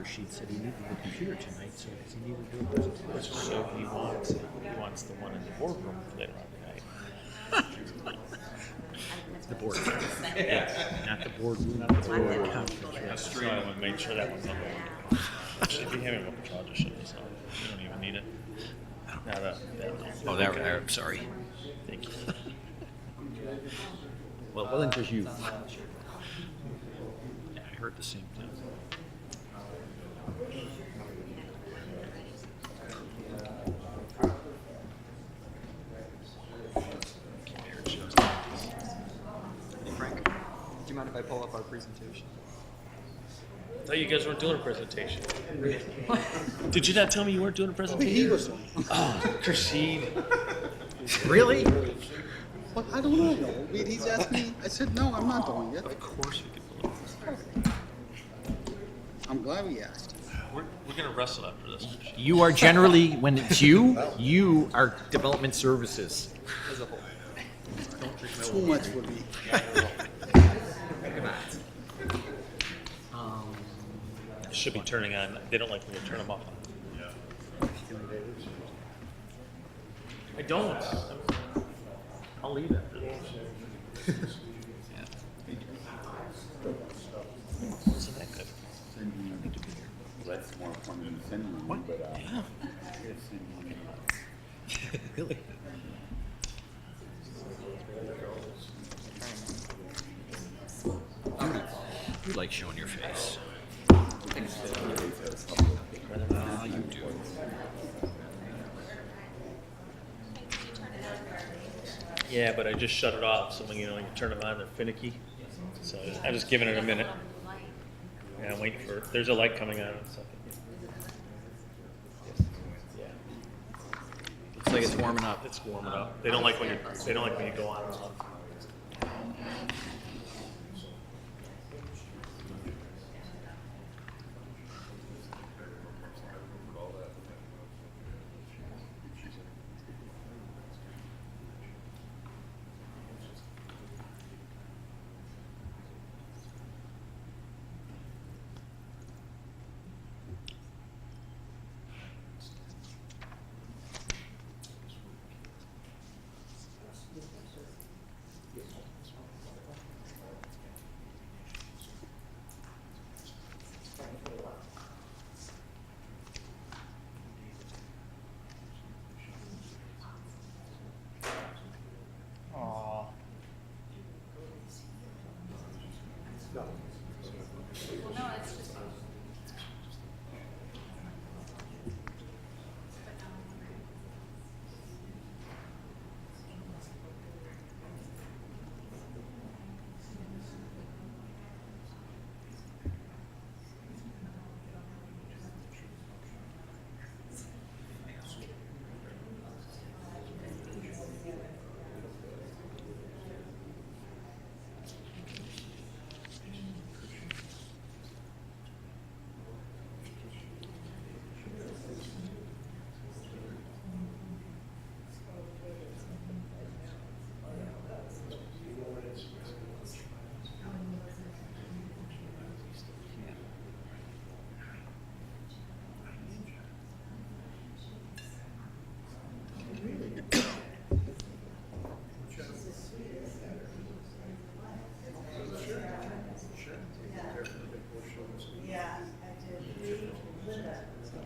Sheet said he needed the computer tonight, so does he need to do a presentation? So he wants the one in the boardroom later on tonight. The board. Not the boardroom. Not the board conference. So I want to make sure that one's on the one. Actually, if you have it with the draw, just shut this off. You don't even need it. Now that. Oh, that right there. I'm sorry. Thank you. Well, it wasn't just you. Yeah, I heard the same thing. Hey Frank, do you mind if I pull up our presentation? I thought you guys weren't doing a presentation. Did you not tell me you weren't doing a presentation? Oh, Christine. Really? Well, I don't know. I mean, he's asked me. I said, no, I'm not doing it. Of course we could pull it. I'm glad we asked. We're going to wrestle after this. You are generally, when it's you are development services. As a whole. Too much for me. It should be turning on. They don't like when you turn them off. I don't. I'll leave after this. Wasn't that good? That's more fun than sending one, but Yeah. Really? You like showing your face. You do. Yeah, but I just shut it off. So when you turn them on, they're finicky. So I'm just giving it a minute. Yeah, I'm waiting for. There's a light coming on in a second. Yeah. Looks like it's warming up. It's warming up. They don't like when you. They don't like when you go on and off.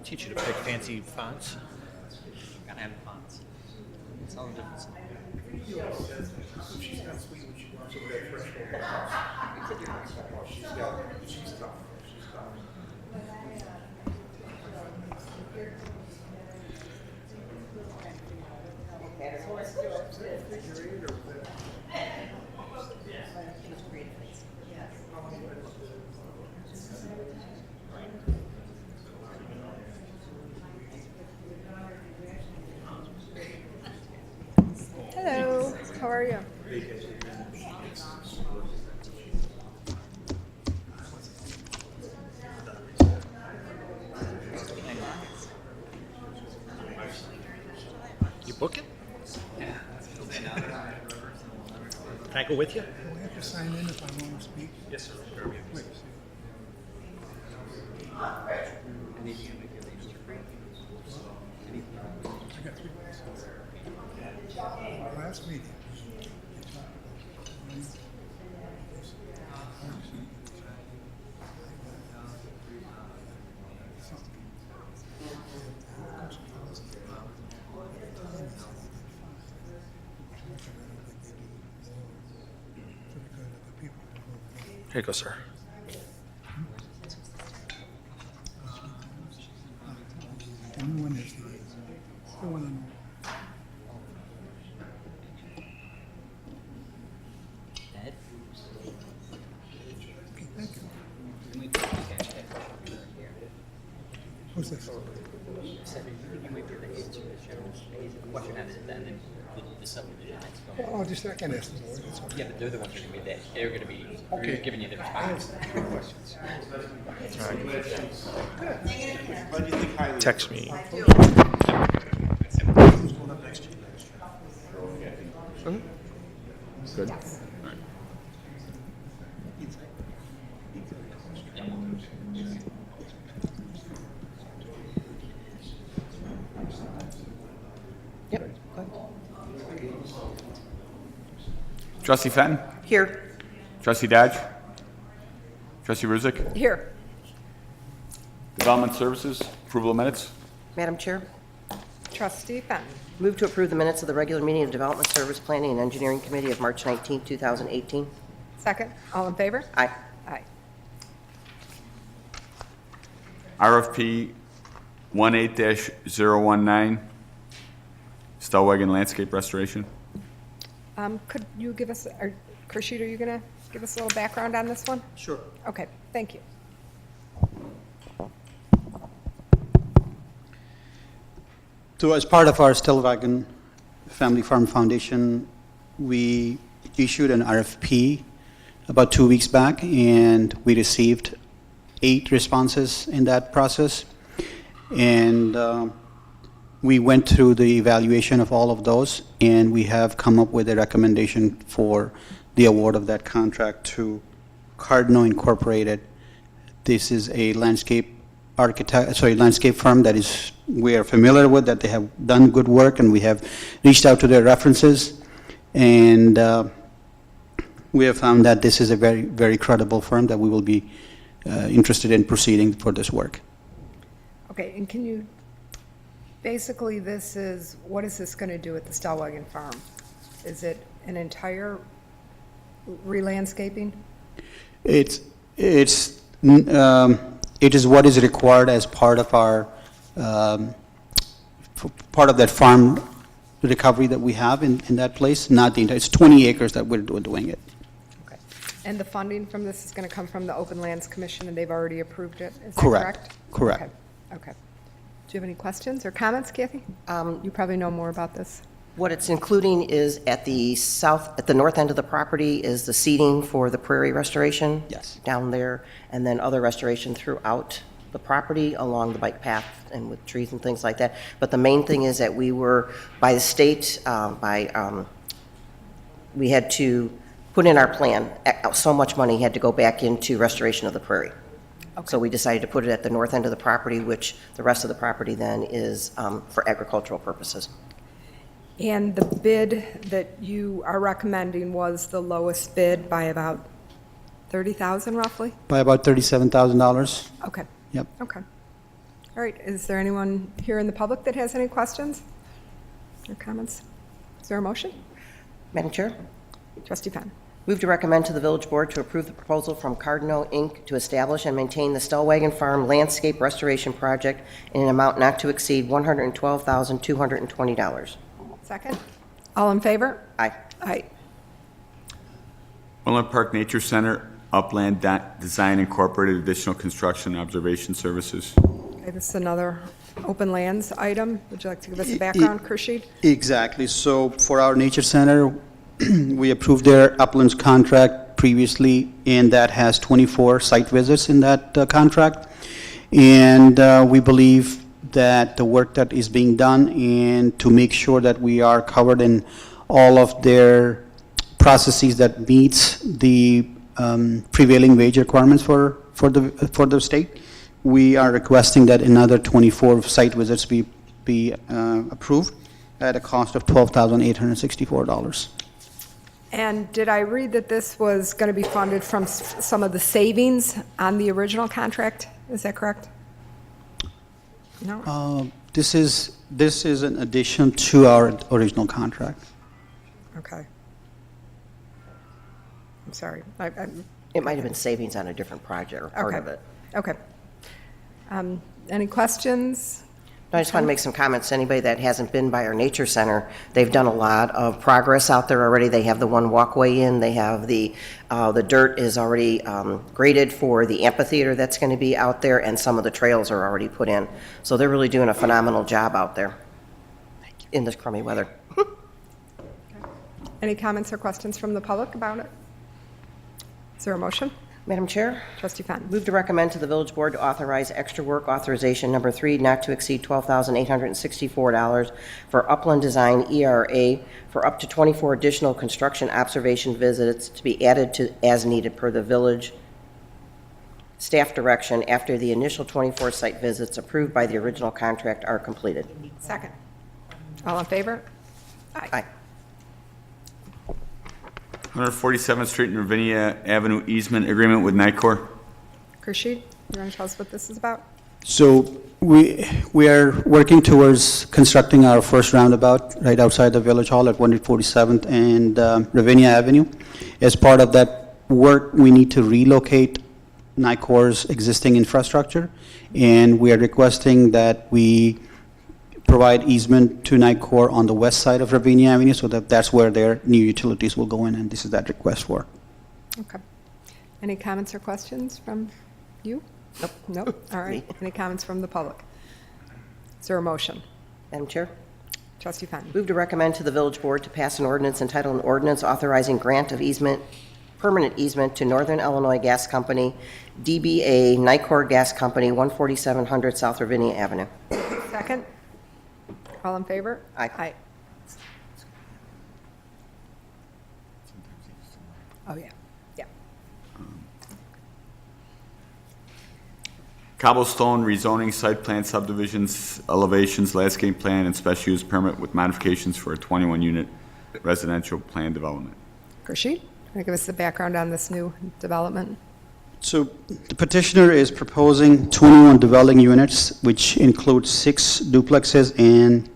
Teach you to pick fancy fonts. Gotta have fonts. It's all different. She's not sweet when she walks over that threshold. She's tough. She's tough. Hello, how are you? You book it? Yeah. Can I go with you? Do I have to sign in if I want to speak? Yes, sir. Wait. Last meeting. Here you go, sir. The new one is the one on. Okay, thank you. Who's this? Oh, just I can ask the board. That's okay. Yeah, but they're the ones who are gonna be that. They're gonna be Okay. giving you the response. Questions. Text me. Good. Trustee Fenton? Here. Trustee Dodge? Trustee Ruzick? Here. Development Services, approval of minutes? Madam Chair, Trustee Fenton. move to approve the minutes of the regular meeting of Development Service Planning and Engineering Committee of March 19, 2018. Second. All in favor? Aye. Aye. RFP 18-019, Stellwagen Landscape Restoration. Could you give us, or Kurshid, are you going to give us a little background on this one? Sure. Okay, thank you. So as part of our Stellwagen Family Farm Foundation, we issued an RFP about 2 weeks back, and we received 8 responses in that process. And we went through the evaluation of all of those, and we have come up with a recommendation for the award of that contract to Cardno Incorporated. This is a landscape firm that we are familiar with, that they have done good work, and we have reached out to their references, and we have found that this is a very, very credible firm that we will be interested in proceeding for this work. Okay, and can you, basically what is this going to do at the Stellwagen farm? Is it an entire re-landscaping? It is what is required as part of our part of that farm recovery that we have in that place. Not the entire. It's 20 acres that we're doing it. Okay. And the funding from this is going to come from the Open Lands Commission, and they've already approved it? Is that Correct. correct? Correct. Okay. Okay. Do you have any questions or comments, Kathy? You probably know more about this. What it's including is at the north end of the property is the seeding for the prairie restoration. Yes. Down there, and then other restoration throughout the property along the bike path and with trees and things like that. But the main thing is that we were, by the state, we had to put in our plan, so much money had to go back into restoration of the prairie. Okay. So we decided to put it at the north end of the property, which the rest of the property then is for agricultural purposes. And the bid that you are recommending was the lowest bid by about $30,000 roughly? By about $37,000. Okay. Yep. Okay. All right, is there anyone here in the public that has any questions or comments? Is there a motion? Madam Chair? Trustee Penn. Move to recommend to the village board to approve the proposal from Cardno, Inc. to establish and maintain the Stellwagen Farm Landscape Restoration Project in an amount not to exceed $112,220. Second. All in favor? Aye. Aye. Orland Park Nature Center, Upland Design Incorporated, additional construction observation services. Okay, this is another open lands item. Would you like to give us a background, Kurshid? Exactly. So for our nature center, we approved their uplands contract previously, and that has 24 site visits in that contract. And we believe that the work that is being done, and to make sure that we are covered in all of their processes that meets the prevailing wage requirements for the state, we are requesting that another 24 site visits be approved at a cost of $12,864. And did I read that this was going to be funded from some of the savings on the original contract? Is that correct? No? This is an addition to our original contract. Okay. I'm sorry. It might have been savings on a different project or part Okay. of it. Okay. Any questions? I just want to make some comments to anybody that hasn't been by our nature center. They've done a lot of progress out there already. They have the one walkway in, they have the dirt is already graded for the amphitheater that's going to be out there, and some of the trails are already put in. So they're really doing a phenomenal job out there in this crummy weather. Any comments or questions from the public about it? Is there a motion? Madam Chair? Trustee Fenton. Move to recommend to the village board to authorize extra work authorization number 3 not to exceed $12,864 for Upland Design ERA for up to 24 additional construction observation visits to be added to as needed per the village staff direction after the initial 24 site visits approved by the original contract are completed. Second. All in favor? Aye. 147th Street and Ravinia Avenue easement agreement with Nicor. Kurshid, you want to tell us what this is about? So we are working towards constructing our first roundabout right outside the Village Hall at 147th and Ravinia Avenue. As part of that work, we need to relocate Nicor's existing infrastructure, and we are requesting that we provide easement to Nicor on the west side of Ravinia Avenue, so that's where their new utilities will go in, and this is that request for. Okay. Any comments or questions from you? Nope. Nope. All right. Any comments from the public? Is there a motion? Madam Chair? Trustee Fenton. Move to recommend to the village board to pass an ordinance entitled an ordinance authorizing grant of easement, permanent easement to Northern Illinois Gas Company, DBA Nicor Gas Company, 14700 South Ravinia Avenue. Second. All in favor? Aye. Aye. Oh, yeah. Yeah. Cobblestone rezoning site plan subdivisions, elevations, landscape plan, and special use permit with modifications for a 21-unit residential plan development. Kurshid, want to give us the background on this new development? So the petitioner is proposing 21 dwelling units, which include 6 duplexes and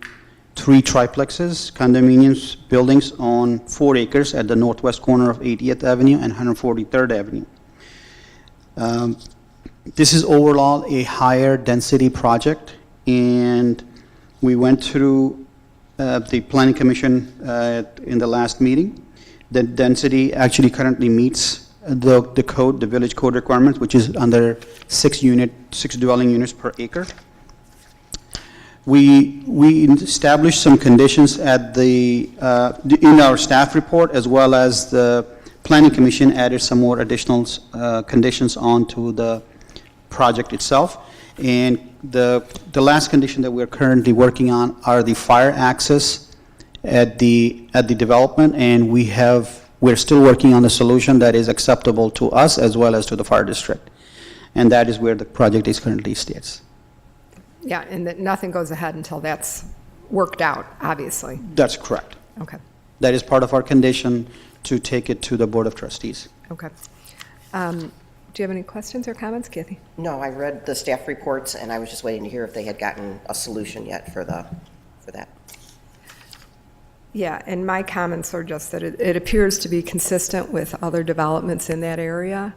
3 triplexes, condominiums, buildings on 4 acres at the northwest corner of 80th Avenue and 143rd Avenue. This is overall a higher density project, and we went through the Planning Commission in the last meeting. The density actually currently meets the code, the village code requirements, which is under 6 dwelling units per acre. We established some conditions at in our staff report, as well as the Planning Commission added some more additional conditions onto the project itself. And the last condition that we're currently working on are the fire access at the development, and we're still working on a solution that is acceptable to us as well as to the fire district. And that is where the project is currently states. Yeah, and that nothing goes ahead until that's worked out, obviously. That's correct. Okay. That is part of our condition to take it to the Board of Trustees. Okay. Do you have any questions or comments, Kathy? No, I read the staff reports, and I was just waiting to hear if they had gotten a solution yet for that. Yeah, and my comments are just that it appears to be consistent with other developments in that area.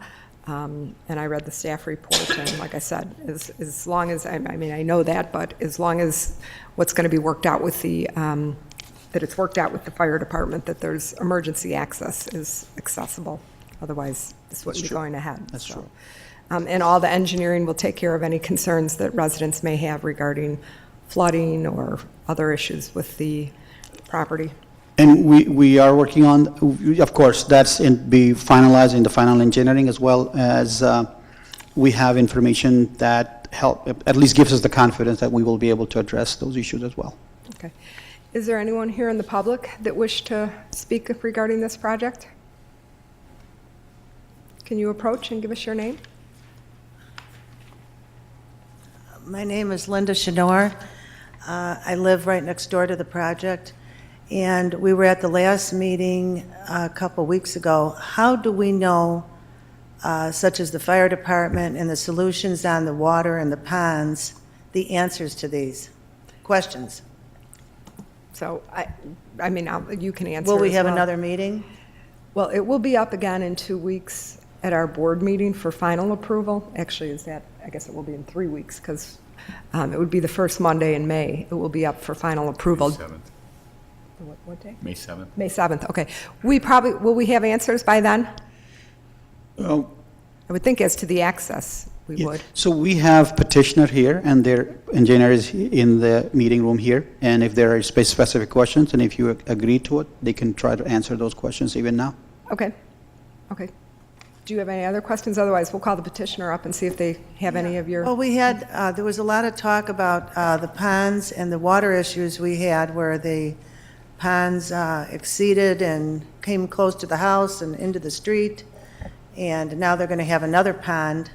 And I read the staff report, and like I said, as long as, I mean, I know that, but as long as what's going to be worked out with that it's worked out with the fire department, that there's emergency access is accessible. Otherwise, this wouldn't be going ahead. That's true. And all the engineering will take care of any concerns that residents may have regarding flooding or other issues with the property. And we are working on, of course, be finalized in the final engineering, as well as we have information that at least gives us the confidence that we will be able to address those issues as well. Okay. Is there anyone here in the public that wish to speak regarding this project? Can you approach and give us your name? My name is Linda Shanor. I live right next door to the project, and we were at the last meeting a couple weeks ago. How do we know, such as the fire department and the solutions on the water and the ponds, the answers to these questions? So, I mean, you can answer Will we as have well. another meeting? Well, it will be up again in 2 weeks at our board meeting for final approval. Actually, I guess it will be in 3 weeks, because it would be the first Monday in May. It will be up for final approval. May 7th. What day? May 7th. May 7th, okay. Will we have answers by then? Well, I would think as to the access, we yeah. would. So we have petitioner here, and their engineer is in the meeting room here, and if there are specific questions, and if you agree to it, they can try to answer those questions even now. Okay, okay. Do you have any other questions? Otherwise, we'll call the petitioner up and see if they have any of your... Well, we had, there was a lot of talk about the ponds and the water issues we had where the ponds exceeded and came close to the house and into the street. And now they're going to have another pond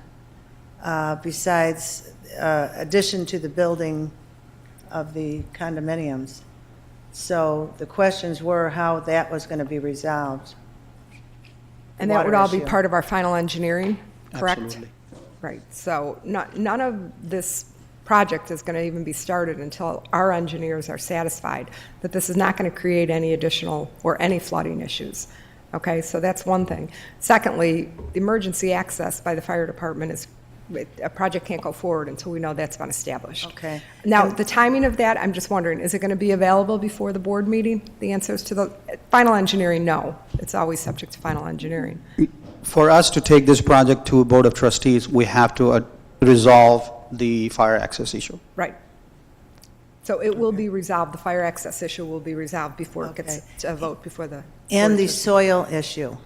besides addition to the building of the condominiums. So the questions were how that was going to be resolved. And that would water all be issue. part of our final engineering, correct? Absolutely. Right, so none of this project is going to even be started until our engineers are satisfied that this is not going to create any additional or any flooding issues. Okay, so that's one thing. Secondly, the emergency access by the fire department is, a project can't go forward until we know that's been established. Okay. Now, the timing of that, I'm just wondering, is it going to be available before the board meeting? The answers to the final engineering, no. It's always subject to final engineering. For us to take this project to a Board of Trustees, we have to resolve the fire access issue. Right. So it will be resolved, the fire access issue will be resolved before it gets Okay. a vote before the... And board the of- soil issue.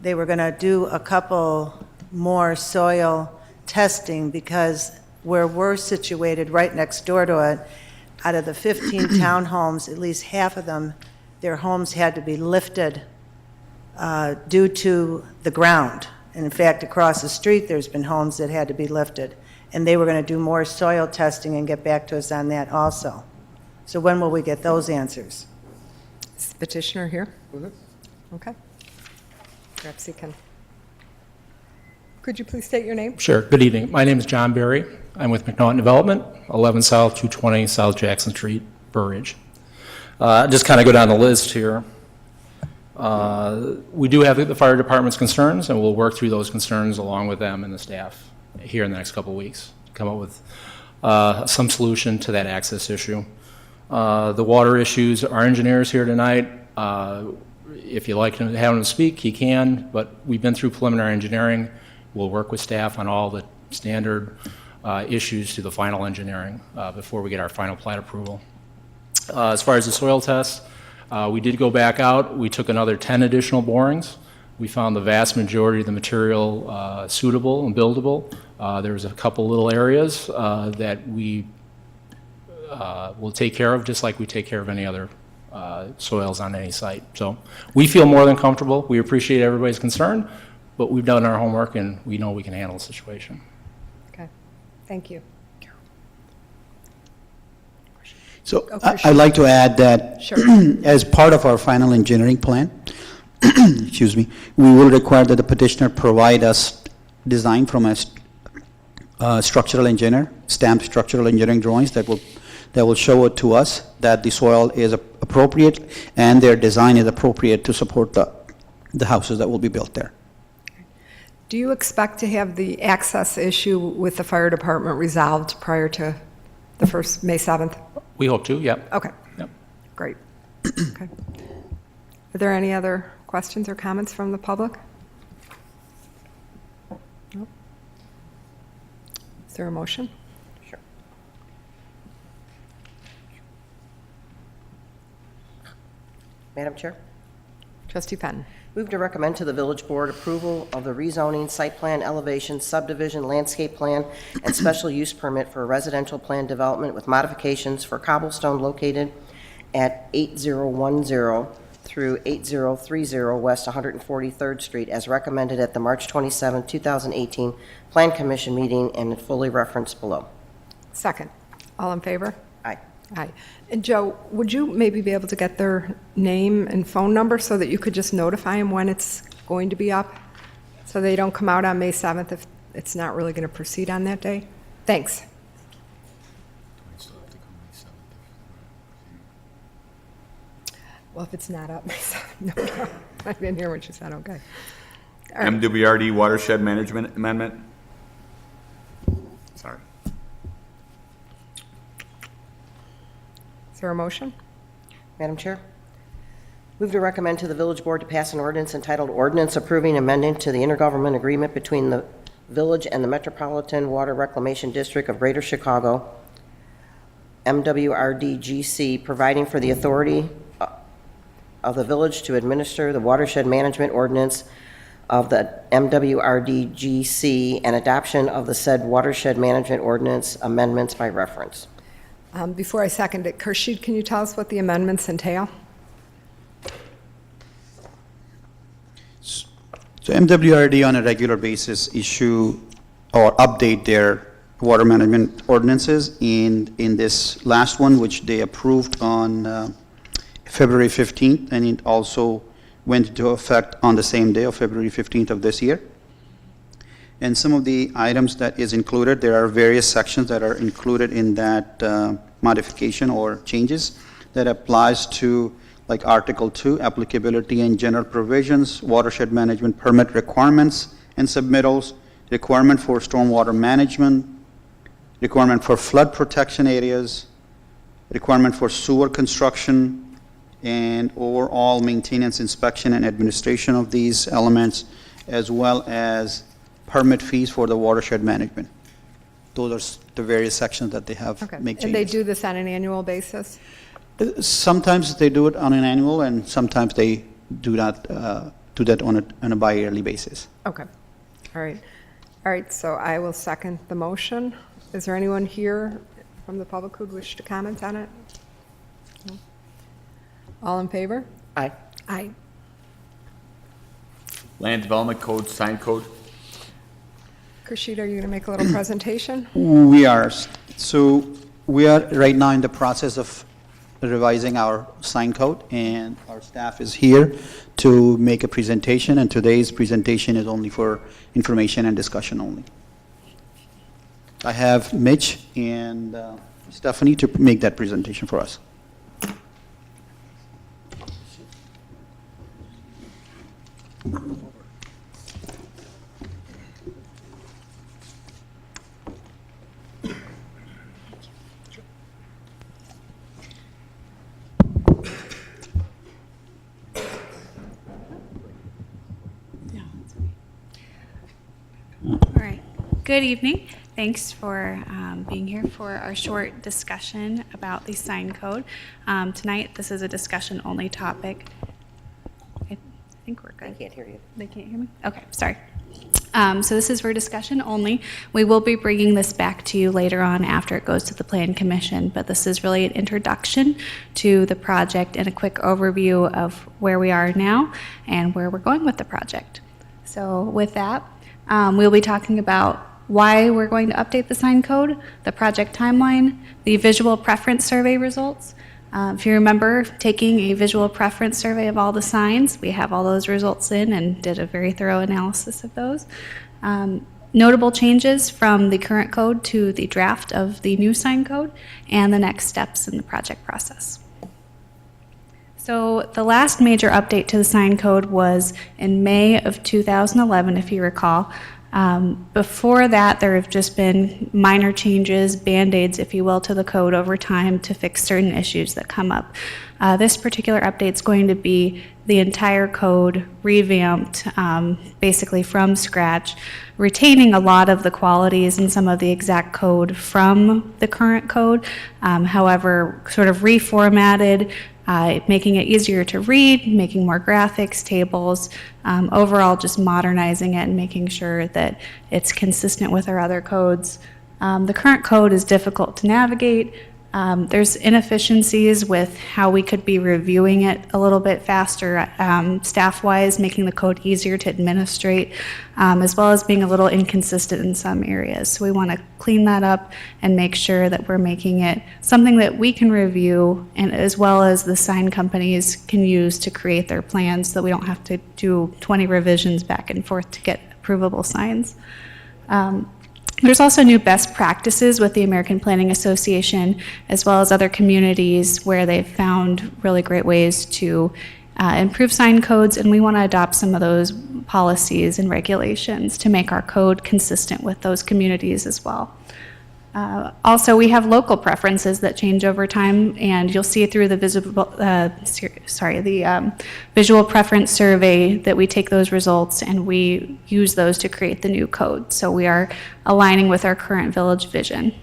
They were going to do a couple more soil testing because where we're situated right next door to it, out of the 15 townhomes, at least half of them, their homes had to be lifted due to the ground. And in fact, across the street, there's been homes that had to be lifted. And they were going to do more soil testing and get back to us on that also. So when will we get those answers? Is the petitioner here? Okay. Perhaps he can... Could you please state your name? Sure. Good evening. My name is John Berry. I'm with McNaughton Development, 11 South 220 South Jackson Street, Burridge. Just kind of go down the list here. We do have the fire department's concerns, and we'll work through those concerns along with them and the staff here in the next couple of weeks, come up with some solution to that access issue. The water issues, our engineer's here tonight. If you'd like to have him speak, he can, but we've been through preliminary engineering. We'll work with staff on all the standard issues to the final engineering before we get our final plat approval. As far as the soil tests, we did go back out. We took another 10 additional borings. We found the vast majority of the material suitable and buildable. There was a couple little areas that we will take care of, just like we take care of any other soils on any site. So we feel more than comfortable. We appreciate everybody's concern, but we've done our homework and we know we can handle the situation. Okay, thank you. So Oh, Chris. I'd like to add that Sure. as part of our final engineering plan, excuse me, we will require that the petitioner provide us design from a structural engineer, stamped structural engineering drawings that will show it to us that the soil is appropriate and their design is appropriate to support the houses that will be built there. Do you expect to have the access issue with the fire department resolved prior to the first, May 7th? We hope to, yep. Okay, Yep. great. Okay. Are there any other questions or comments from the public? Nope. Is there a motion? Sure. Madam Chair? Trustee Fenton. Move to recommend to the village board approval of the rezoning, site plan, elevation, subdivision, landscape plan, and special use permit for a residential plan development with modifications for cobblestone located at 8010 through 8030 West 143rd Street as recommended at the March 27, 2018 Plan Commission meeting and fully referenced below. Second. All in favor? Aye. Aye. And Joe, would you maybe be able to get their name and phone number so that you could just notify them when it's going to be up? So they don't come out on May 7th if it's not really going to proceed on that day? Thanks. Well, if it's not up May 7th, no. I didn't hear what you said, okay. All right. MWRD Watershed Management Amendment. Sorry. Is there a motion? Madam Chair? Move to recommend to the Village Board to pass an ordinance entitled Ordinance Approving Amendment to the Intergovernment Agreement between the Village and the Metropolitan Water Reclamation District of Greater Chicago, MWRDGC, providing for the authority of the Village to administer the watershed management ordinance of the MWRDGC and adoption of the said watershed management ordinance amendments by reference. Before I second it, Kershid, can you tell us what the amendments entail? So MWRD on a regular basis issue or update their water management ordinances, and in this last one, which they approved on February 15th, and it also went into effect on the same day of February 15th of this year. And some of the items that is included, there are various sections that are included in that modification or changes that applies to, like Article 2, applicability and general provisions, watershed management permit requirements and submittals, requirement for stormwater management, requirement for flood protection areas, requirement for sewer construction, and overall maintenance, inspection, and administration of these elements, as well as permit fees for the watershed management. Those are the various sections that they have Okay. make changes. And they do this on an annual basis? Sometimes they do it on an annual, and sometimes they do that on a bi-yearly basis. Okay. All right. All right, so I will second the motion. Is there anyone here from the public who'd wish to comment on it? No? All in favor? Aye. Aye. Land Development Code, Sign Code. Kershid, are you going to make a little presentation? We are. So we are right now in the process of revising our sign code, and our staff is here to make a presentation, and today's presentation is only for information and discussion only. I have Mitch and Stephanie to make that presentation for us. All right. Good evening. Thanks for being here for our short discussion about the sign code. Tonight, this is a discussion-only topic. I think we're good. I can't hear you. They can't hear me? Okay, sorry. So this is for discussion only. We will be bringing this back to you later on after it goes to the Plan Commission, but this is really an introduction to the project and a quick overview of where we are now and where we're going with the project. So with that, we'll be talking about why we're going to update the sign code, the project timeline, the visual preference survey results. If you remember taking a visual preference survey of all the signs, we have all those results in and did a very thorough analysis of those. Notable changes from the current code to the draft of the new sign code, and the next steps in the project process. So the last major update to the sign code was in May of 2011, if you recall. Before that, there have just been minor changes, Band-Aids, if you will, to the code over time to fix certain issues that come up. This particular update is going to be the entire code revamped, basically from scratch, retaining a lot of the qualities and some of the exact code from the current code, however, sort of reformatted, making it easier to read, making more graphics, tables, overall just modernizing it and making sure that it's consistent with our other codes. The current code is difficult to navigate. There's inefficiencies with how we could be reviewing it a little bit faster, staff-wise, making the code easier to administrate, as well as being a little inconsistent in some areas. So we want to clean that up and make sure that we're making it something that we can review, and as well as the sign companies can use to create their plans, so we don't have to do 20 revisions back and forth to get approvable signs. There's also new best practices with the American Planning Association, as well as other communities where they've found really great ways to improve sign codes, and we want to adopt some of those policies and regulations to make our code consistent with those communities as well. Also, we have local preferences that change over time, and you'll see through the visual preference survey that we take those results and we use those to create the new code. So we are aligning with our current village vision.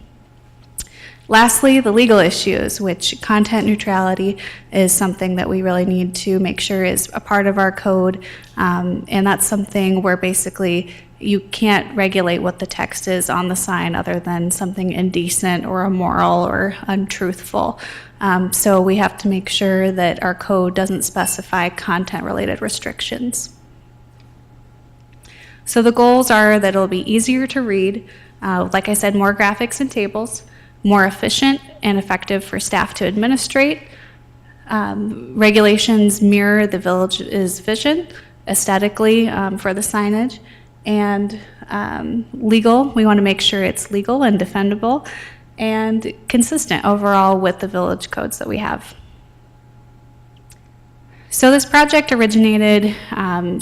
Lastly, the legal issues, which content neutrality is something that we really need to make sure is a part of our code, and that's something where basically you can't regulate what the text is on the sign other than something indecent or immoral or untruthful. So we have to make sure that our code doesn't specify content-related restrictions. So the goals are that it'll be easier to read, like I said, more graphics and tables, more efficient and effective for staff to administrate. Regulations mirror the village's vision aesthetically for the signage. And legal, we want to make sure it's legal and defendable and consistent overall with the village codes that we have. So this project originated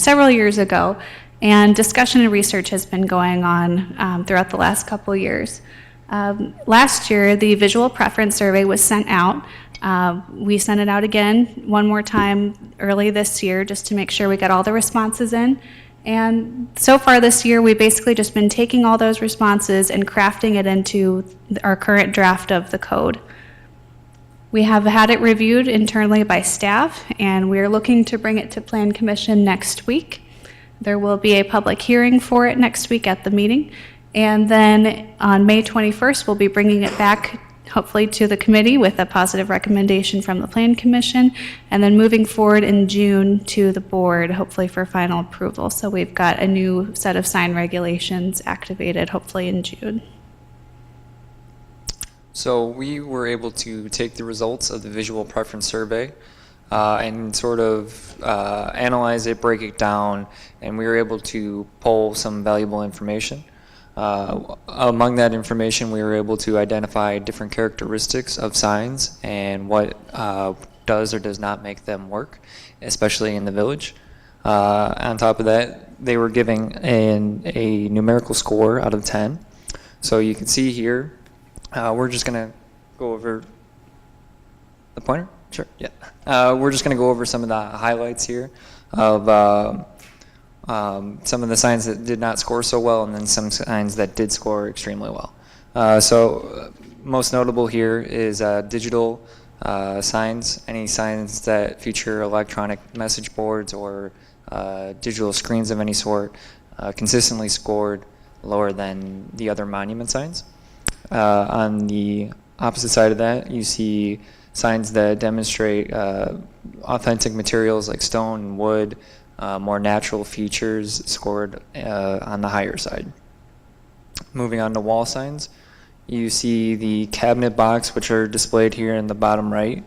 several years ago, and discussion and research has been going on throughout the last couple years. Last year, the visual preference survey was sent out. We sent it out again one more time early this year just to make sure we got all the responses in. And so far this year, we've basically just been taking all those responses and crafting it into our current draft of the code. We have had it reviewed internally by staff, and we're looking to bring it to Plan Commission next week. There will be a public hearing for it next week at the meeting. And then on May 21st, we'll be bringing it back, hopefully to the committee with a positive recommendation from the Plan Commission, and then moving forward in June to the board, hopefully for final approval. So we've got a new set of sign regulations activated, hopefully in June. So we were able to take the results of the visual preference survey and sort of analyze it, break it down, and we were able to pull some valuable information. Among that information, we were able to identify different characteristics of signs and what does or does not make them work, especially in the village. On top of that, they were giving a numerical score out of 10. So you can see here, we're just going to go over the pointer. Sure, yeah. We're just going to go over some of the highlights here of some of the signs that did not score so well, and then some signs that did score extremely well. So most notable here is digital signs, any signs that feature electronic message boards or digital screens of any sort consistently scored lower than the other monument signs. On the opposite side of that, you see signs that demonstrate authentic materials like stone and wood, more natural features scored on the higher side. Moving on to wall signs, you see the cabinet box, which are displayed here in the bottom right.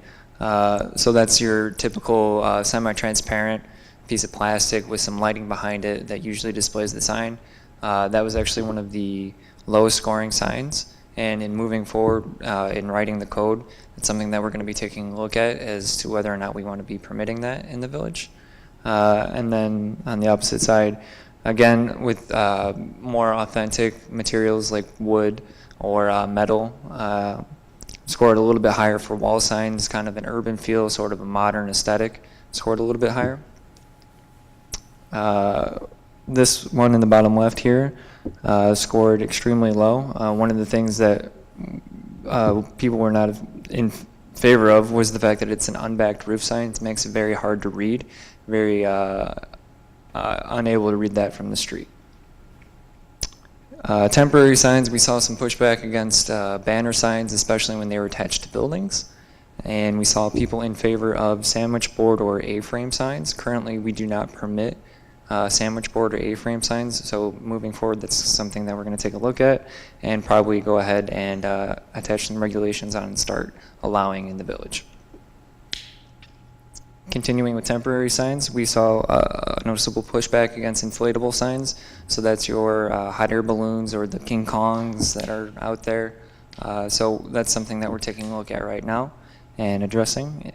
So that's your typical semi-transparent piece of plastic with some lighting behind it that usually displays the sign. That was actually one of the lowest scoring signs. And in moving forward in writing the code, it's something that we're going to be taking a look at as to whether or not we want to be permitting that in the village. And then on the opposite side, again, with more authentic materials like wood or metal, scored a little bit higher for wall signs, kind of an urban feel, sort of a modern aesthetic, scored a little bit higher. This one in the bottom left here scored extremely low. One of the things that people were not in favor of was the fact that it's an unbacked roof sign. It makes it very hard to read, very unable to read that from the street. Temporary signs, we saw some pushback against banner signs, especially when they were attached to buildings. And we saw people in favor of sandwich board or A-frame signs. Currently, we do not permit sandwich board or A-frame signs, so moving forward, that's something that we're going to take a look at and probably go ahead and attach some regulations on and start allowing in the village. Continuing with temporary signs, we saw a noticeable pushback against inflatable signs. So that's your hot air balloons or the King Kongs that are out there. So that's something that we're taking a look at right now and addressing.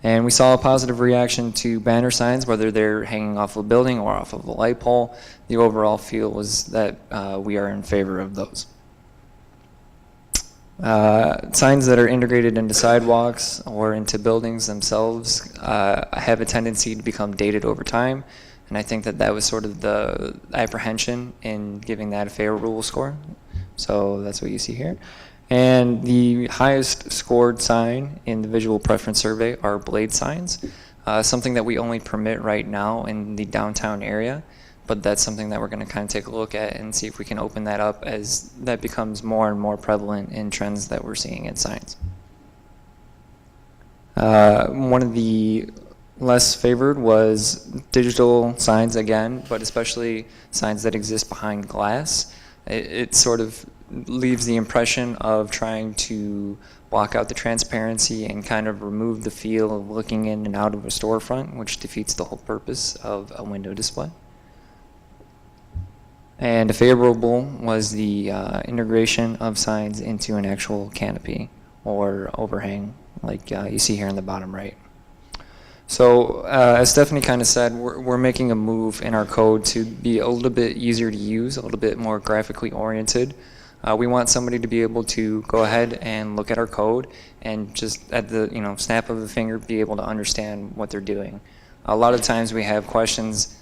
And we saw a positive reaction to banner signs, whether they're hanging off a building or off of a light pole. The overall feel was that we are in favor of those. Signs that are integrated into sidewalks or into buildings themselves have a tendency to become dated over time, and I think that that was sort of the apprehension in giving that a favorable score. So that's what you see here. And the highest scored sign in the visual preference survey are blade signs, something that we only permit right now in the downtown area. But that's something that we're going to kind of take a look at and see if we can open that up as that becomes more and more prevalent in trends that we're seeing in signs. One of the less favored was digital signs again, but especially signs that exist behind glass. It sort of leaves the impression of trying to block out the transparency and kind of remove the feel of looking in and out of a storefront, which defeats the whole purpose of a window display. And a favorable was the integration of signs into an actual canopy or overhang, like you see here in the bottom right. So as Stephanie kind of said, we're making a move in our code to be a little bit easier to use, a little bit more graphically oriented. We want somebody to be able to go ahead and look at our code and just at the snap of a finger be able to understand what they're doing. A lot of times we have questions.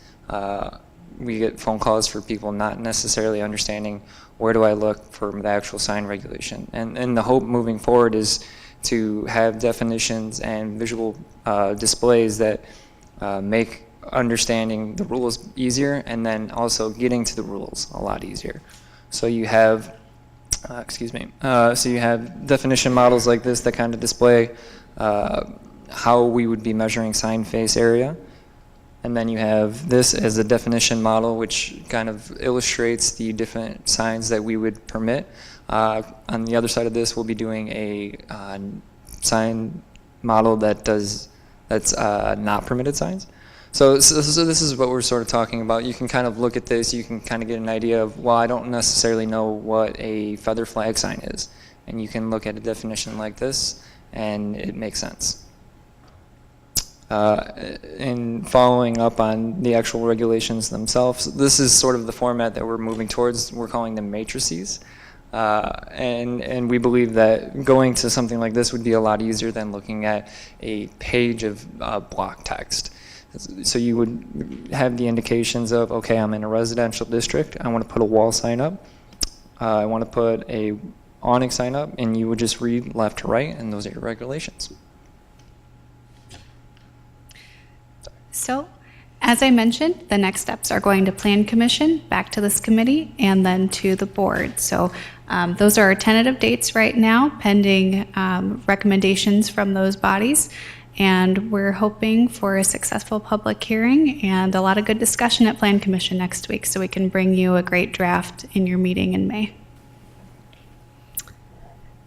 We get phone calls for people not necessarily understanding where do I look for the actual sign regulation. And the hope moving forward is to have definitions and visual displays that make understanding the rules easier and then also getting to the rules a lot easier. So you have, so you have definition models like this that kind of display how we would be measuring sign face area. And then you have this as a definition model, which kind of illustrates the different signs that we would permit. On the other side of this, we'll be doing a sign model that's not permitted signs. So this is what we're sort of talking about. You can kind of look at this, you can kind of get an idea of, well, I don't necessarily know what a feather flag sign is. And you can look at a definition like this, and it makes sense. In following up on the actual regulations themselves, this is sort of the format that we're moving towards. We're calling them matrices. And we believe that going to something like this would be a lot easier than looking at a page of block text. So you would have the indications of, okay, I'm in a residential district, I want to put a wall sign up, I want to put a awning sign up, and you would just read left to right, and those are your regulations. So, as I mentioned, the next steps are going to Plan Commission, back to this committee, and then to the board. So those are our tentative dates right now, pending recommendations from those bodies. And we're hoping for a successful public hearing and a lot of good discussion at Plan Commission next week so we can bring you a great draft in your meeting in May.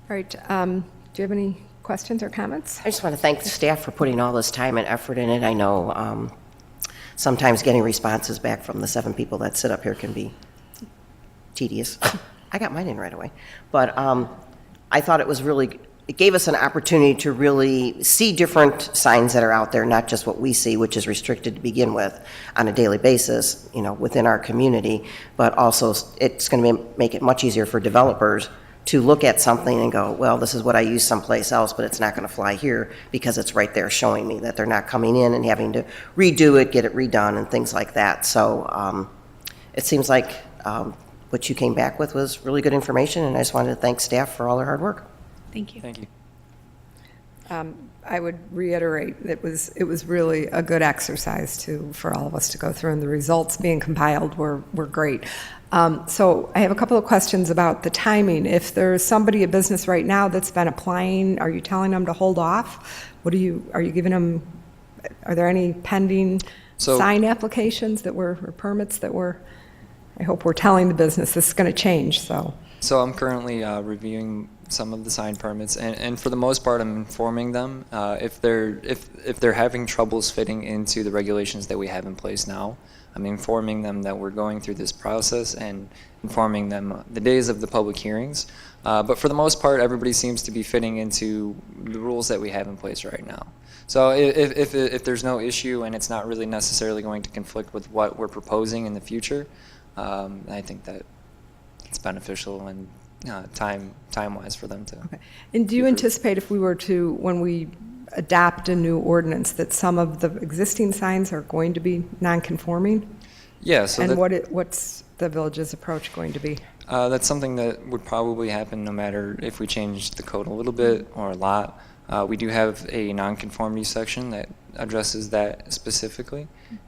All right, do you have any questions or comments? I just want to thank the staff for putting all this time and effort in it. I know sometimes getting responses back from the 7 people that sit up here can be tedious. I got mine in right away. But I thought it gave us an opportunity to really see different signs that are out there, not just what we see, which is restricted to begin with on a daily basis, within our community, but also it's going to make it much easier for developers to look at something and go, well, this is what I use someplace else, but it's not going to fly here because it's right there showing me that they're not coming in and having to redo it, get it redone, and things like that. So it seems like what you came back with was really good information, and I just wanted to thank staff for all their hard work. Thank you. Thank you. I would reiterate, it was really a good exercise for all of us to go through, and the results being compiled were great. So I have a couple of questions about the timing. If there's somebody, a business right now that's been applying, are you telling them to hold off? Are you giving them, are there any pending sign applications or permits I hope we're telling the business this is going to change, so. So I'm currently reviewing some of the sign permits, and for the most part, I'm informing them if they're having troubles fitting into the regulations that we have in place now. I'm informing them that we're going through this process and informing them the days of the public hearings. But for the most part, everybody seems to be fitting into the rules that we have in place right now. So if there's no issue and it's not really necessarily going to conflict with what we're proposing in the future, I think that it's beneficial and time-wise for them to. Okay. And do you anticipate if we were to, when we adopt a new ordinance, that some of the existing signs are going to be non-conforming? Yeah. So and what's the village's approach going to be? That's something that would probably happen no matter if we change the code a little bit or a lot. We do have a non-conformity section that addresses that specifically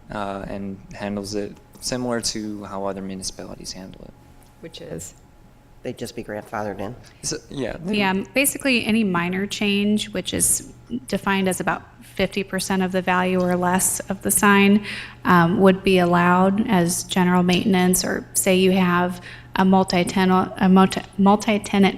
and handles it similar to how other municipalities handle it. Which is? They'd just be grandfathered in. So, yeah. Yeah, basically any minor change, which is defined as about 50% of the value or less of the sign, would be allowed as general maintenance. Or say you have a multi-tenant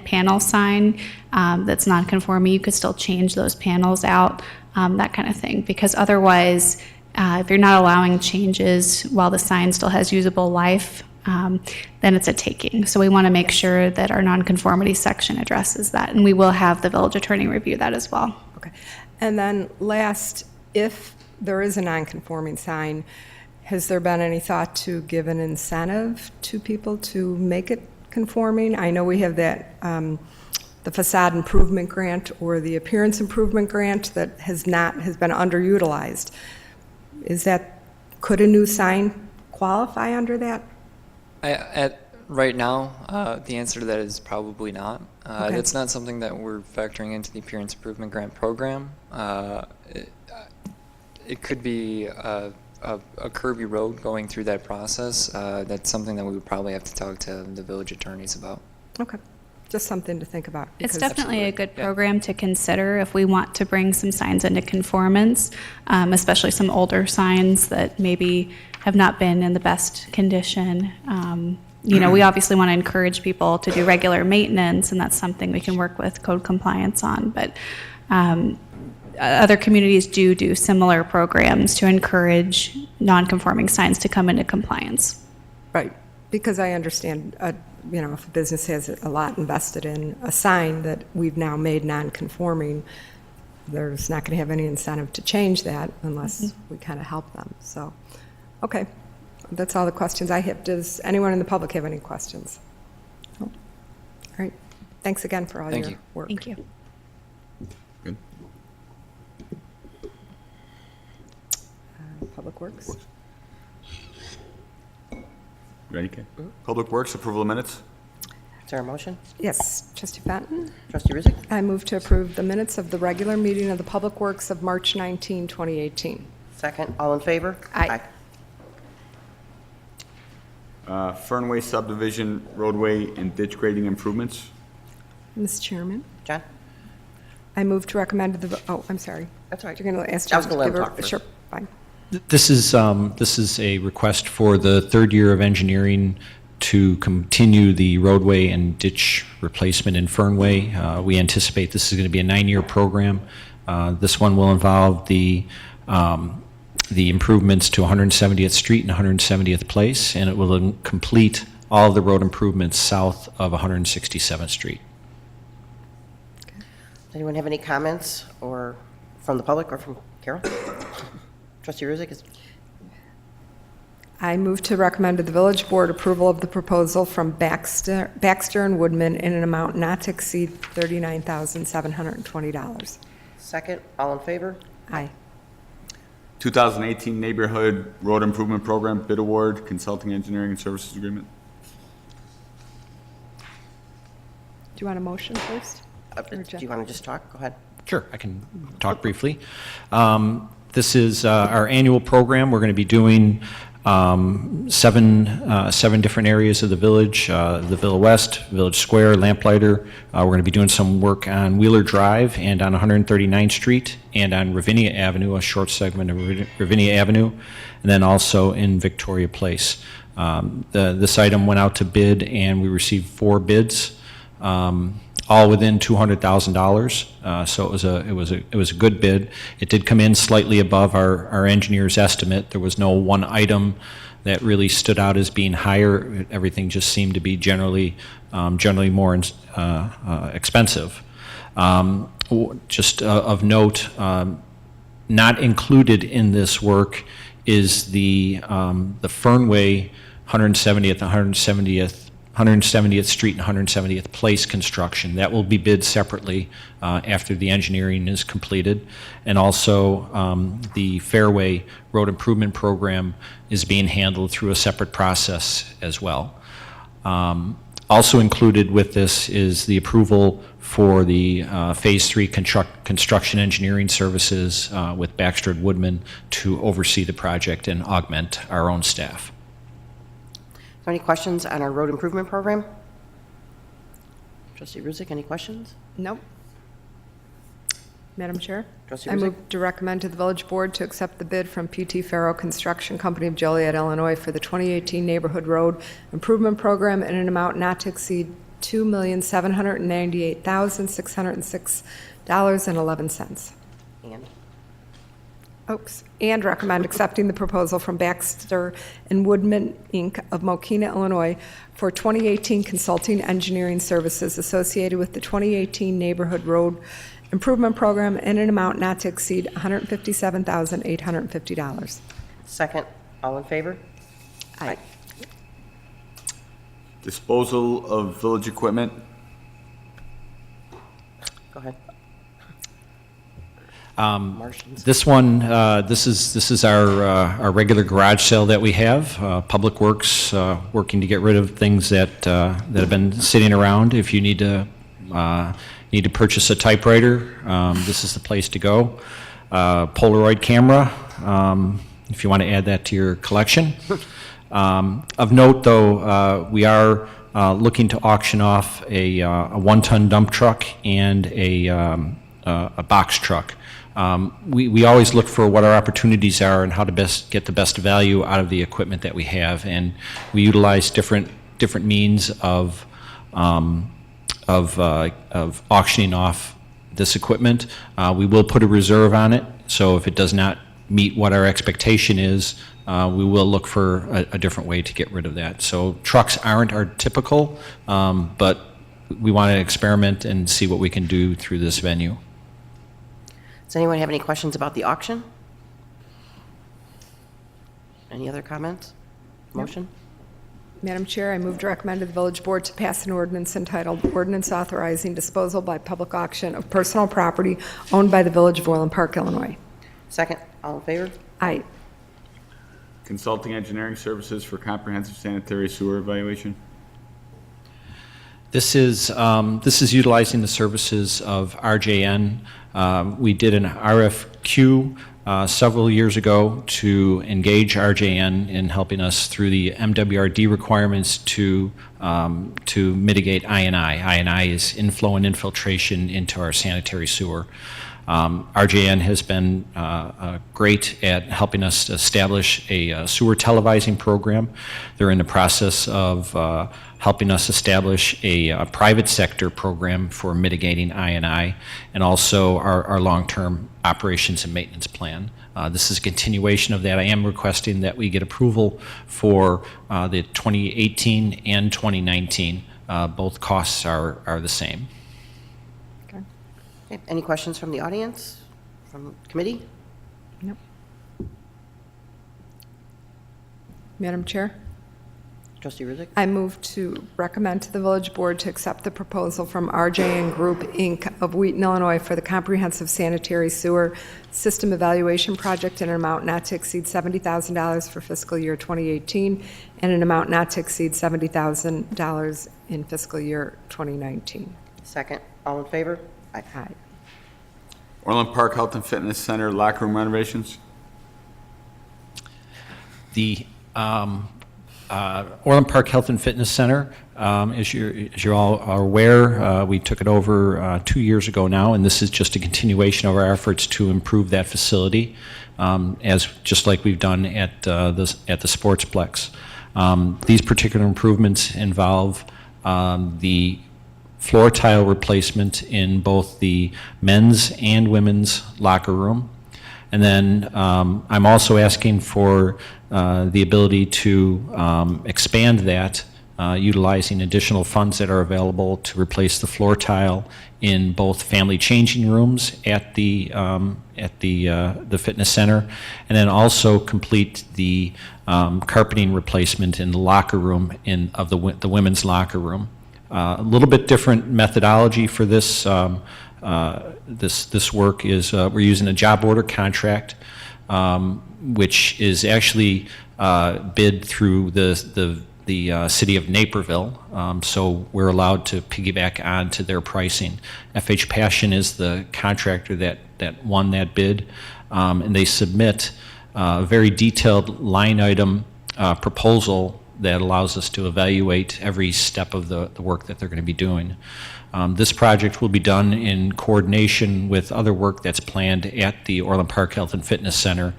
panel sign that's non-conforming, you could still change those panels out, that kind of thing. Because otherwise, if you're not allowing changes while the sign still has usable life, then it's a taking. So we want to make sure that our nonconformity section addresses that, and we will have the village attorney review that as well. Okay. And then last, if there is a nonconforming sign, has there been any thought to give an incentive to people to make it conforming? I know we have that, the facade improvement grant or the appearance improvement grant that has been underutilized. Could a new sign qualify under that? Right now, the answer to that is probably not. Okay. That's not something that we're factoring into the Appearance Improvement Grant Program. It could be a curvy road going through that process. That's something that we would probably have to talk to the village attorneys about. Okay. Just something to think about. It's definitely a good program to consider if we want to bring some signs into conformance, especially some older signs that maybe have not been in the best condition. We obviously want to encourage people to do regular maintenance, and that's something we can work with code compliance on. But other communities do similar programs to encourage non-conforming signs to come into compliance. Right. Because I understand, if a business has a lot invested in a sign that we've now made non-conforming, there's not going to have any incentive to change that unless we kind of help them. So, okay. That's all the questions I have. Does anyone in the public have any questions? No? All right. Thanks again for all your work. Thank you. Good. Public Works? Ready, Kay? Public Works, approval of minutes? Is there a motion? Yes. Trustee Fenton? Trustee Rizzick? I move to approve the minutes of the regular meeting of the Public Works of March 19, 2018. Second. All in favor? Aye. Fernway subdivision roadway and ditch grading improvements? Mr. Chairman? John? I move to recommend I'm sorry. That's all right. You're going to ask I was John gonna let to him give talk her- first. Sure, fine. This is a request for the third year of engineering to continue the roadway and ditch replacement in Fernway. We anticipate this is going to be a 9-year program. This one will involve the improvements to 170th Street and 170th Place, and it will complete all of the road improvements south of 167th Street. Does anyone have any comments or from the public or from Carol? Trustee Rizzick is. I move to recommend to the village board approval of the proposal from Baxter and Woodman in an amount not to exceed $39,720. Second. All in favor? Aye. 2018 Neighborhood Road Improvement Program bid award, consulting engineering and services agreement? Do you want a motion first? Do you want to just talk? Go ahead. Sure, I can talk briefly. This is our annual program. We're going to be doing seven different areas of the village, the Villa West, Village Square, Lamplighter. We're going to be doing some work on Wheeler Drive and on 139th Street and on Ravinia Avenue, a short segment of Ravinia Avenue, and then also in Victoria Place. This item went out to bid, and we received 4 bids, all within $200,000. So it was a good bid. It did come in slightly above our engineer's estimate. There was no one item that really stood out as being higher. Everything just seemed to be generally more expensive. Just of note, not included in this work is the Fernway 170th Street and 170th Place construction. That will be bid separately after the engineering is completed. And also the Fairway Road Improvement Program is being handled through a separate process as well. Also included with this is the approval for the Phase 3 construction engineering services with Baxter & Woodman to oversee the project and augment our own staff. Are there any questions on our road improvement program? Trustee Ruzick, any questions? Nope. Madam Chair? Trustee I Ruzick? move to recommend to the village board to accept the bid from PT Farrow Construction Company of Joliet, Illinois for the 2018 Neighborhood Road Improvement Program in an amount not to exceed $2,798,606.11. And? Oops. And recommend accepting the proposal from Baxter & Woodman, Inc. of Mokina, Illinois for 2018 consulting engineering services associated with the 2018 Neighborhood Road Improvement Program in an amount not to exceed $157,850. Second, all in favor? Aye. Disposal of village equipment. Go ahead. Martians. This one, this is our regular garage sale that we have. Public Works working to get rid of things that have been sitting around. If you need to purchase a typewriter, this is the place to go. Polaroid camera, if you want to add that to your collection. Of note, though, we are looking to auction off a 1-ton dump truck and a box truck. We always look for what our opportunities are and how to best get the best value out of the equipment that we have, and we utilize different means of auctioning off this equipment. We will put a reserve on it, so if it does not meet what our expectation is, we will look for a different way to get rid of that. So trucks aren't our typical, but we want to experiment and see what we can do through this venue. Does anyone have any questions about the auction? Any other comments? Motion? Madam Chair, I move to recommend to the village board to pass an ordinance entitled Ordinance Authorizing Disposal by Public Auction of Personal Property Owned by the Village of Orland Park, Illinois. Second, all in favor? Aye. Consulting engineering services for comprehensive sanitary sewer evaluation. This is utilizing the services of RJN. We did an RFQ several years ago to engage RJN in helping us through the MWRD requirements to mitigate I&I. I&I is inflow and infiltration into our sanitary sewer. RJN has been great at helping us establish a sewer televising program. They're in the process of helping us establish a private sector program for mitigating I&I, and also our long-term operations and maintenance plan. This is a continuation of that. I am requesting that we get approval for the 2018 and 2019. Both costs are the same. Okay. Any questions from the audience, from committee? Nope. Madam Chair? Trustee Ruzick? I move to recommend to the village board to accept the proposal from RJN Group, Inc. of Wheaton, Illinois for the comprehensive sanitary sewer system evaluation project in an amount not to exceed $70,000 for fiscal year 2018 and an amount not to exceed $70,000 in fiscal year 2019. Second, all in favor? Aye. Orland Park Health and Fitness Center locker room renovations. The Orland Park Health and Fitness Center, as you're all are aware, we took it over 2 years ago now, and this is just a continuation of our efforts to improve that facility, just like we've done at the Sportsplex. These particular improvements involve the floor tile replacement in both the men's and women's locker room. And then I'm also asking for the ability to expand that, utilizing additional funds that are available to replace the floor tile in both family changing rooms at the fitness center, and then also complete the carpeting replacement in the locker room of the women's locker room. A little bit different methodology for this. This work is we're using a job order contract, which is actually bid through the city of Naperville, so we're allowed to piggyback on to their pricing. FH Passion is the contractor that won that bid, and they submit a very detailed line item proposal that allows us to evaluate every step of the work that they're going to be doing. This project will be done in coordination with other work that's planned at the Orland Park Health and Fitness Center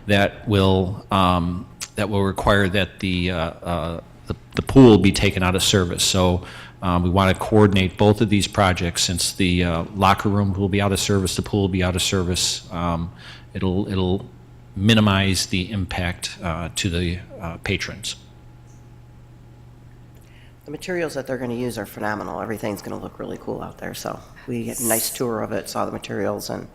that will require that the pool be taken out of service. So we want to coordinate both of these projects since the locker room will be out of service, the pool will be out of service. It'll minimize the impact to the patrons. The materials that they're going to use are phenomenal. Everything's going to look really cool out there. So we had a nice tour of it, saw the materials, and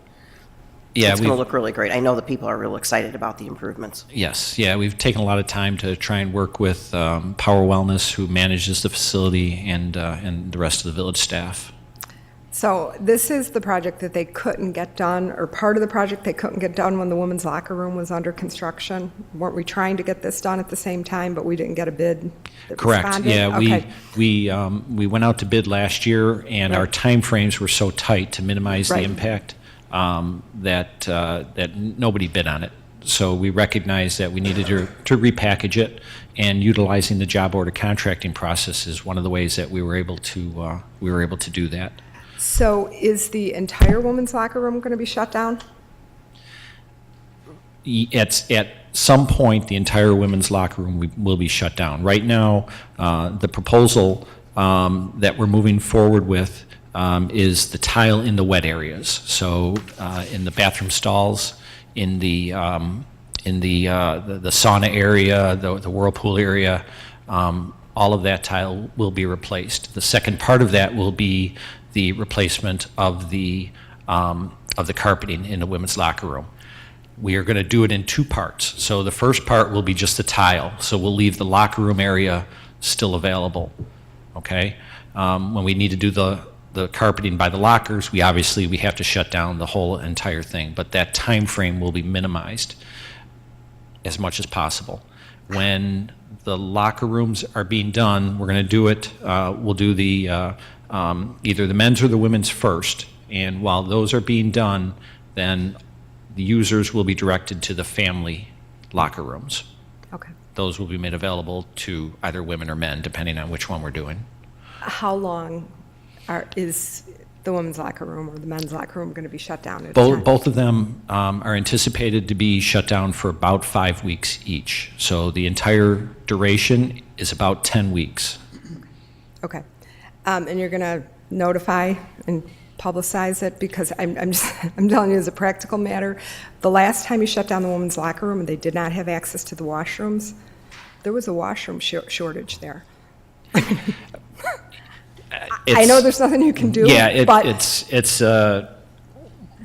Yeah, it's going to look really great. I know the people are real excited about the improvements. Yes, yeah, we've taken a lot of time to try and work with Power Wellness, who manages the facility, and the rest of the village staff. So this is the project that they couldn't get done, or part of the project they couldn't get done when the women's locker room was under construction. Weren't we trying to get this done at the same time, but we didn't get a bid that Correct. responded? Yeah, Okay. we went out to bid last year, and our timeframes were so tight to minimize the Right. impact that nobody bid on it. So we recognized that we needed to repackage it, and utilizing the job order contracting process is one of the ways that we were able to do that. So is the entire women's locker room going to be shut down? At some point, the entire women's locker room will be shut down. Right now, the proposal that we're moving forward with is the tile in the wet areas. So in the bathroom stalls, in the sauna area, the whirlpool area, all of that tile will be replaced. The second part of that will be the replacement of the carpeting in the women's locker room. We are going to do it in two parts. So the first part will be just the tile. So we'll leave the locker room area still available. Okay. When we need to do the carpeting by the lockers, we have to shut down the whole entire thing. But that time frame will be minimized as much as possible. When the locker rooms are being done, we're going to do it. We'll do the either the men's or the women's first, and while those are being done, then the users will be directed to the family locker rooms. Okay. Those will be made available to either women or men, depending on which one we're doing. How long is the women's locker room or the men's locker room going to be shut down at a time? Both of them are anticipated to be shut down for about 5 weeks each. So the entire duration is about 10 weeks. Okay. And you're going to notify and publicize it? Because I'm telling you as a practical matter, the last time you shut down the women's locker room and they did not have access to the washrooms, there was a washroom shortage there. I know there's nothing you can do, Yeah, but it's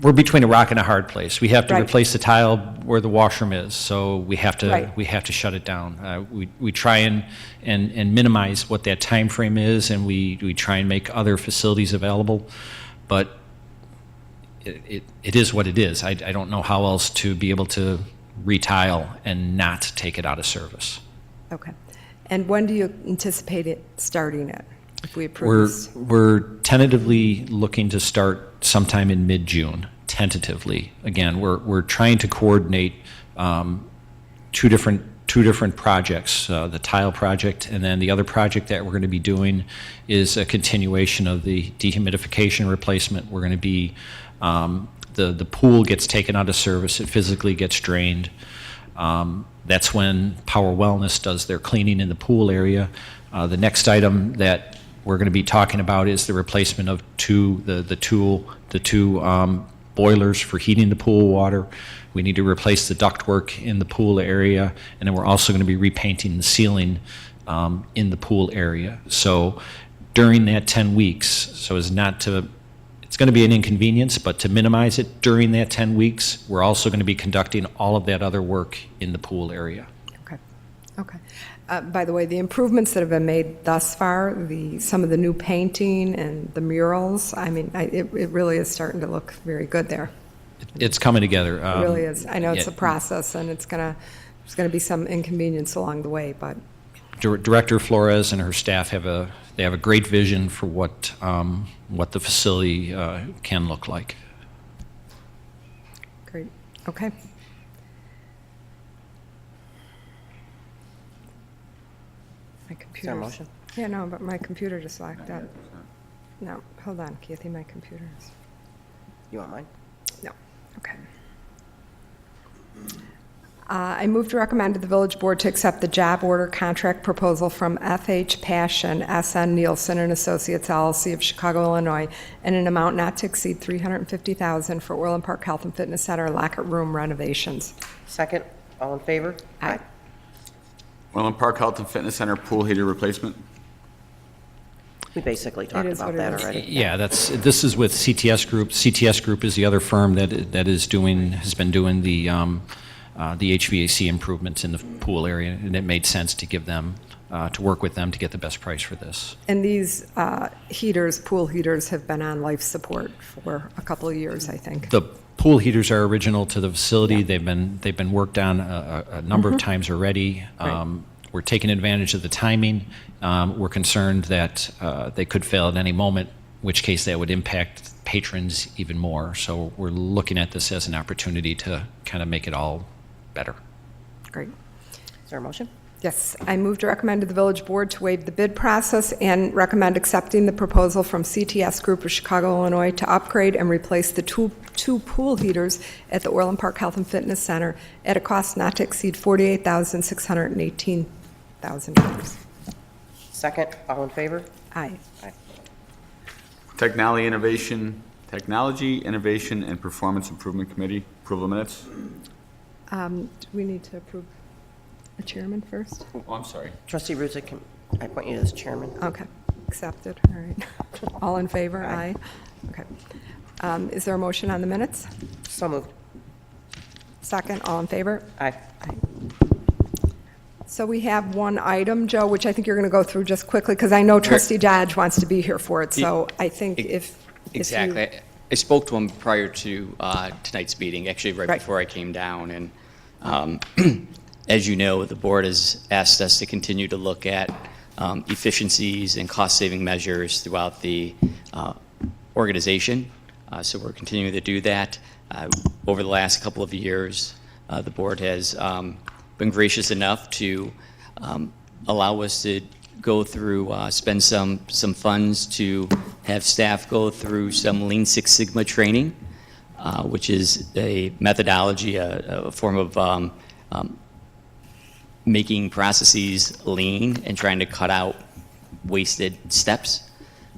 we're between a rock and a hard place. We have to Right. replace the tile where the washroom is, so we have to Right. shut it down. We try and minimize what that time frame is, and we try and make other facilities available, but it is what it is. I don't know how else to be able to retile and not take it out of service. okay. And when do you anticipate it starting it? If we approve this? We're tentatively looking to start sometime in mid-June. tentatively. Again, we're trying to coordinate two different projects, the tile project, and then the other project that we're going to be doing is a continuation of the dehumidification replacement. We're going to be, the pool gets taken out of service, it physically gets drained. That's when Power Wellness does their cleaning in the pool area. The next item that we're going to be talking about is the replacement of the two boilers for heating the pool water. We need to replace the ductwork in the pool area, and then we're also going to be repainting the ceiling in the pool area. So during that 10 weeks, so as not to, it's going to be an inconvenience, but to minimize it during that 10 weeks, we're also going to be conducting all of that other work in the pool area. Okay, okay. By the way, the improvements that have been made thus far, some of the new painting and the murals, I mean, it really is starting to look very good there. It's coming together. It really is. I know it's yeah. a process, and there's going to be some inconvenience along the way, but Director Flores and her staff have a great vision for what the facility can look like. great. Okay. My computer. Is there a motion? Yeah, no, but my computer just locked up. No, hold on, Kathy, my computer is. You want mine? No, okay. I move to recommend to the village board to accept the job order contract proposal from FH Passion, SN Nielsen and Associates LLC of Chicago, Illinois, in an amount not to exceed $350,000 for Orland Park Health and Fitness Center locker room renovations. Second, all in favor? Aye. Orland Park Health and Fitness Center pool heater replacement. We basically talked is about what it that is. already. Yeah, this is with CTS Group. CTS Group is the other firm that has been doing the HVAC improvements in the pool area, and it made sense to give them, to work with them to get the best price for this. And these pool heaters, have been on life support for a couple of years, I think. The pool heaters are original to the facility. Yeah. They've been worked on a number of times already. Right. We're taking advantage of the timing. We're concerned that they could fail at any moment, in which case that would impact patrons even more. So we're looking at this as an opportunity to kind of make it all better. Great. Is there a motion? Yes, I move to recommend to the village board to waive the bid process and recommend accepting the proposal from CTS Group of Chicago, Illinois to upgrade and replace the two pool heaters at the Orland Park Health and Fitness Center at a cost not to exceed $48,618,000. Second, all in favor? Aye. Aye. Technology Innovation, and Performance Improvement Committee, approval of minutes. Do we need to approve a chairman first? Oh, I'm sorry. Trustee Ruzek, can I appoint you as chairman? Okay, accepted, all right. All in favor? Aye. Okay. Is there a motion on the minutes? So moved. Second, all in favor? Aye. So we have one item, Joe, which I think you're going to go through just quickly, because I know Trustee Dodge wants to be here for it, so I think if you... Exactly. I spoke to him prior to tonight's meeting, actually right Right. before I came down, and as you know, the board has asked us to continue to look at efficiencies and cost-saving measures throughout the organization, so we're continuing to do that. Over the last couple of years, the board has been gracious enough to allow us to go through, spend some funds to have staff go through some Lean Six Sigma training, which is a methodology, a form of making processes lean and trying to cut out wasted steps.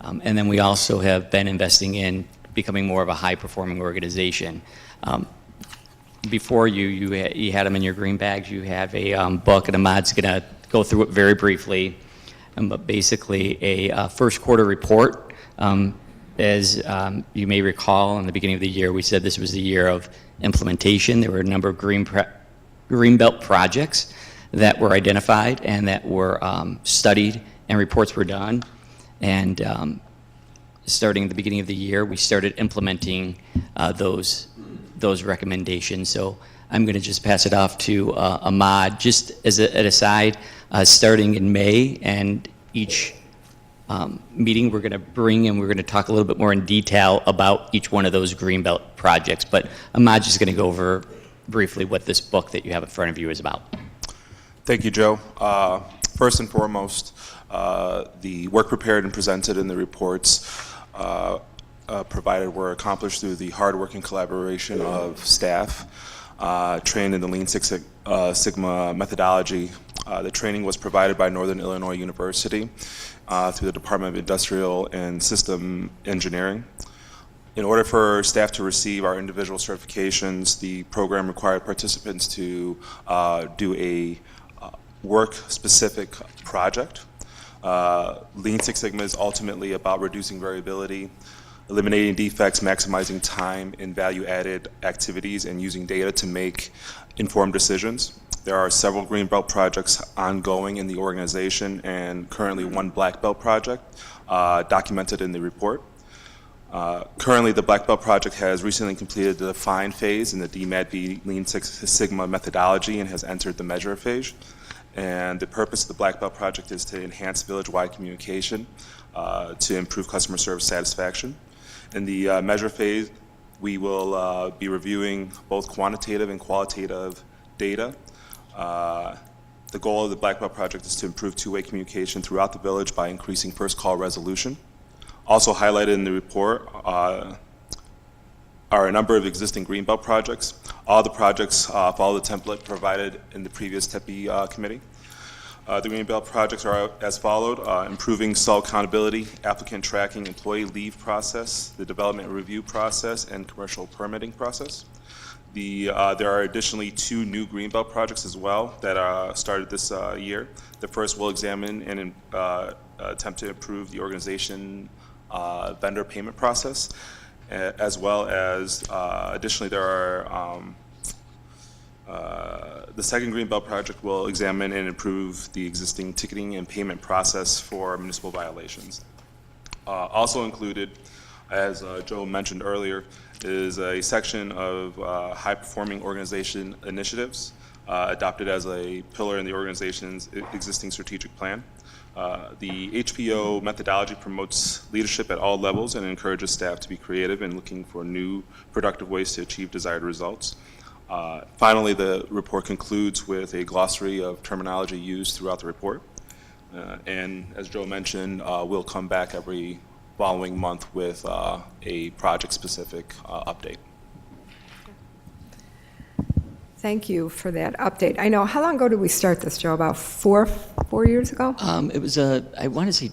And then we also have been investing in becoming more of a high-performing organization. Before you had them in your green bags. You have a book, and Ahmad's going to go through it very briefly. But basically, a first quarter report. As you may recall, in the beginning of the year, we said this was the year of implementation. There were a number of Greenbelt projects that were identified and that were studied, and reports were done. And starting at the beginning of the year, we started implementing those recommendations. So I'm going to just pass it off to Ahmad, just as an aside, starting in May and each meeting, we're going to bring and we're going to talk a little bit more in detail about each one of those Greenbelt projects. But Ahmad's just going to go over briefly what this book that you have in front of you is about. Thank you, Joe. First and foremost, the work prepared and presented in the reports provided were accomplished through the hard-working collaboration of staff trained in the Lean Six Sigma methodology. The training was provided by Northern Illinois University through the Department of Industrial and System Engineering. In order for staff to receive our individual certifications, the program required participants to do a work-specific project. Lean Six Sigma is ultimately about reducing variability, eliminating defects, maximizing time in value-added activities, and using data to make informed decisions. There are several Green Belt projects ongoing in the organization and currently one Black Belt project documented in the report. Currently, the Black Belt project has recently completed the define phase in the DMADV Lean Six Sigma methodology and has entered the measure phase. And the purpose of the Black Belt project is to enhance village-wide communication to improve customer service satisfaction. In the measure phase, we will be reviewing both quantitative and qualitative data. The goal of the Black Belt project is to improve two-way communication throughout the village by increasing first call resolution. Also highlighted in the report are a number of existing Greenbelt projects. All the projects follow the template provided in the previous TEPI committee. The Greenbelt projects are as followed: improving cell accountability, applicant tracking, employee leave process, the development review process, and commercial permitting process. There are additionally two new Greenbelt projects as well that started this year. The first will examine and attempt to improve the organization vendor payment process, as well as additionally there are the second Greenbelt project will examine and improve the existing ticketing and payment process for municipal violations. Also included, as Joe mentioned earlier, is a section of high-performing organization initiatives adopted as a pillar in the organization's existing strategic plan. The HPO methodology promotes leadership at all levels and encourages staff to be creative in looking for new, productive ways to achieve desired results. Finally, the report concludes with a glossary of terminology used throughout the report. And as Joe mentioned, we'll come back every following month with a project-specific update. Thank you for that update. I know, how long ago did we start this, Joe? About four years ago? It was, I want to say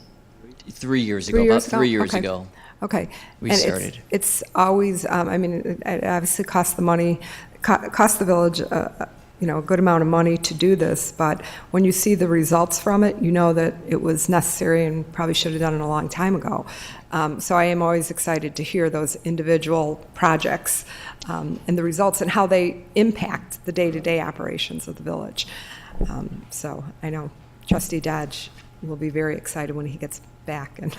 3 years ago, 3 years about ago? 3 years Okay. ago. Okay. We And started. It's always, I mean, it obviously costs the money, costs the village, a good amount of money to do this, but when you see the results from it, you know that it was necessary and probably should have done it a long time ago. So I am always excited to hear those individual projects and the results and how they impact the day-to-day operations of the village. So I know Trustee Dodge will be very excited when he gets back and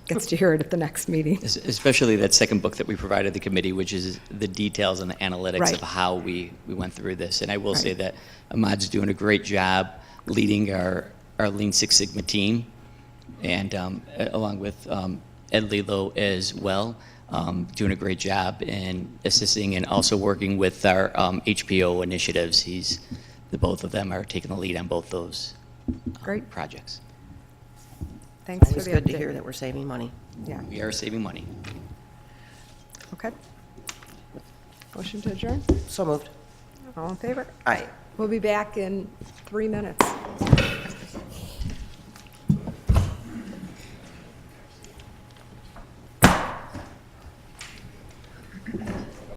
gets to hear it at the next meeting. Especially that second book that we provided the committee, which is the details and the analytics Right. of how we went through this. And I will say Right. that Ahmad's doing a great job leading our Lean Six Sigma team, and along with Ed Lilo as well, doing a great job in assisting and also working with our HPO initiatives. The both of them are taking the lead on both those Great. projects. Thanks for It's the good to update. hear that we're saving money. Yeah, We are saving money. okay. Motion to adjourn? So moved. All in favor? Aye. We'll be back in 3 minutes.